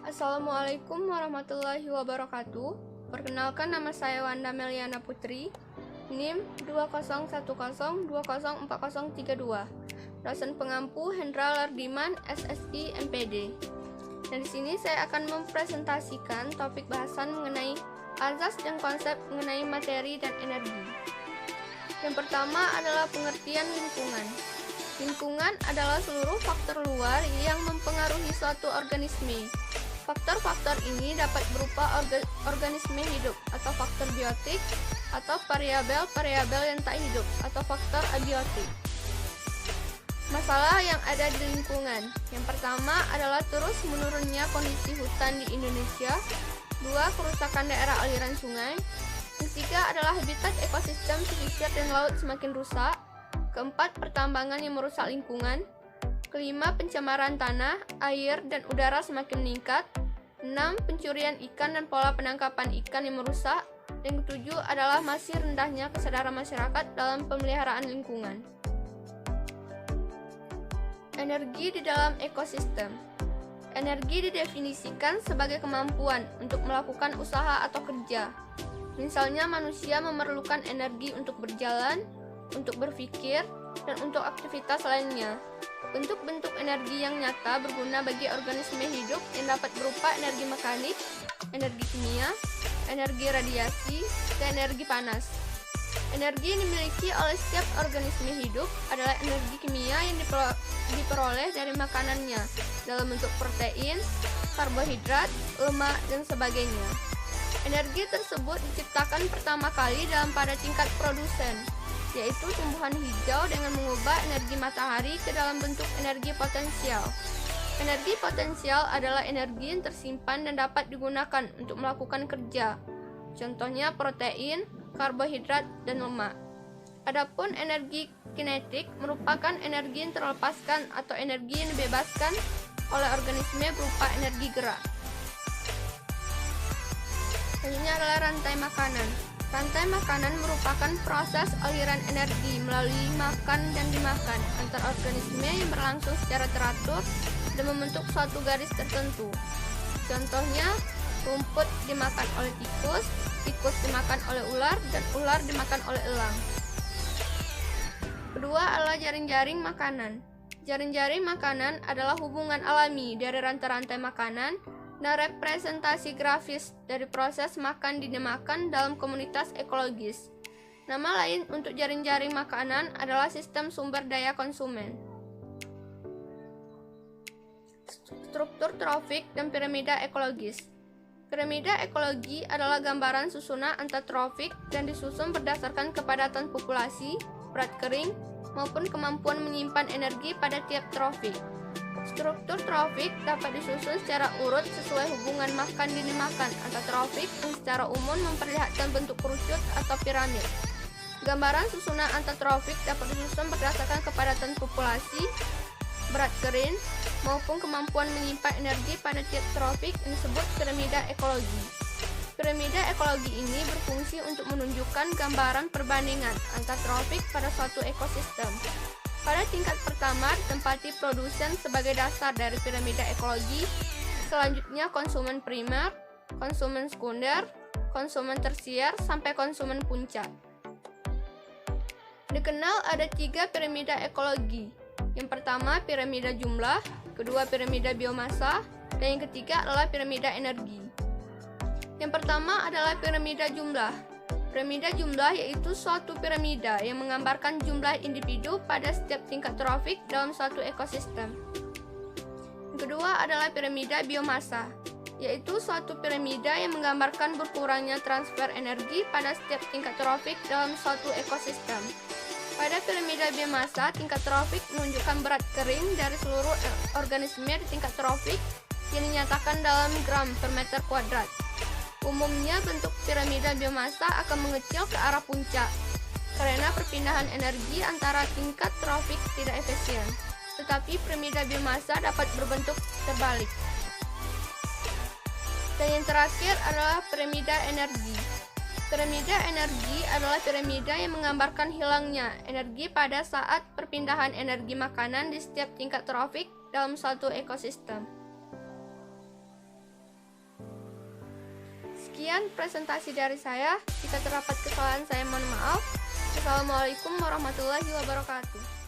Assalamualaikum warahmatullahi wabarakatuh. Perkenalkan, nama saya Wanda Meliana Putri, NIM 201020404032. Dosen pengampu Hendra Lardiman, SSI MPD. Dan di sini saya akan mempresentasikan topik bahasan mengenai azas dan konsep mengenai materi dan energi. Yang pertama adalah pengertian lingkungan. Lingkungan adalah seluruh faktor luar yang mempengaruhi suatu organisme. Faktor-faktor ini dapat berupa organisme hidup atau faktor biotik, atau variabel-variabel yang tak hidup atau faktor abiotik. Masalah yang ada di lingkungan. Yang pertama adalah terus menurunnya kondisi hutan di Indonesia. 2. Kerusakan daerah aliran sungai. Yang ketiga adalah habitat ekosistem pesisir dan laut semakin rusak. Keempat, pertambangan yang merusak lingkungan. Kelima, pencemaran tanah, air, dan udara semakin meningkat. 6. Pencurian ikan dan pola penangkapan ikan yang merusak. Dan ketujuh adalah masih rendahnya kesadaran masyarakat dalam pemeliharaan lingkungan. Energi di dalam ekosistem. Energi didefinisikan sebagai kemampuan untuk melakukan usaha atau kerja. Misalnya manusia memerlukan energi untuk berjalan, untuk berpikir, dan untuk aktivitas lainnya. Bentuk-bentuk energi yang nyata berguna bagi organisme hidup yang dapat berupa energi mekanik, energi kimia, energi radiasi, dan energi panas. Energi yang dimiliki oleh setiap organisme hidup adalah energi kimia yang diperoleh dari makanannya dalam bentuk protein, karbohidrat, lemak, dan sebagainya. Energi tersebut diciptakan pertama kali pada tingkat produsen, yaitu tumbuhan hijau dengan mengubah energi matahari ke dalam bentuk energi potensial. Energi potensial adalah energi yang tersimpan dan dapat digunakan untuk melakukan kerja. Contohnya protein, karbohidrat, dan lemak. Adapun energi kinetik merupakan energi yang terlepaskan atau energi yang dibebaskan oleh organisme berupa energi gerak. Selanjutnya adalah rantai makanan. Rantai makanan merupakan proses aliran energi melalui makan dan dimakan antar organisme yang berlangsung secara teratur dan membentuk suatu garis tertentu. Contohnya, rumput dimakan oleh tikus, tikus dimakan oleh ular, dan ular dimakan oleh elang. Kedua adalah jaring-jaring makanan. Jaring-jaring makanan adalah hubungan alami dari rantai-rantai makanan dan representasi grafis dari proses makan dan dimakan dalam komunitas ekologis. Nama lain untuk jaring-jaring makanan adalah sistem sumber daya konsumen. Struktur trofik dan piramida ekologis. Piramida ekologi adalah gambaran susunan antatrofik dan disusun berdasarkan kepadatan populasi, berat kering, maupun kemampuan menyimpan energi pada tiap trofik. Struktur trofik dapat disusun secara urut sesuai hubungan makan dan dimakan atau trofik yang secara umum memperlihatkan bentuk kerucut atau piramid. Gambaran susunan antatrofik dapat disusun berdasarkan kepadatan populasi, berat kering, maupun kemampuan menyimpan energi pada tiap trofik yang disebut piramida ekologi. Piramida ekologi ini berfungsi untuk menunjukkan gambaran perbandingan antar trofik pada suatu ekosistem. Pada tingkat pertama ditempati produsen sebagai dasar dari piramida ekologi, selanjutnya konsumen primer, konsumen sekunder, konsumen tersier, sampai konsumen puncak. Dikenal ada 3 piramida ekologi. Yang pertama piramida jumlah, kedua piramida biomasa, dan yang ketiga adalah piramida energi. Yang pertama adalah piramida jumlah. Piramida jumlah yaitu suatu piramida yang menggambarkan jumlah individu pada setiap tingkat trofik dalam suatu ekosistem. Yang kedua adalah piramida biomasa, yaitu suatu piramida yang menggambarkan berkurangnya transfer energi pada setiap tingkat trofik dalam suatu ekosistem. Pada piramida biomasa, tingkat trofik menunjukkan berat kering dari seluruh organisme di tingkat trofik yang dinyatakan dalam gram per meter kuadrat. Umumnya bentuk piramida biomasa akan mengecil ke arah puncak karena perpindahan energi antara tingkat trofik tidak efisien. Tetapi piramida biomasa dapat berbentuk terbalik. Dan yang terakhir adalah piramida energi. Piramida energi adalah piramida yang menggambarkan hilangnya energi pada saat perpindahan energi makanan di setiap tingkat trofik dalam suatu ekosistem. Sekian presentasi dari saya. Jika terdapat kesalahan, saya mohon maaf. Assalamualaikum warahmatullahi wabarakatuh.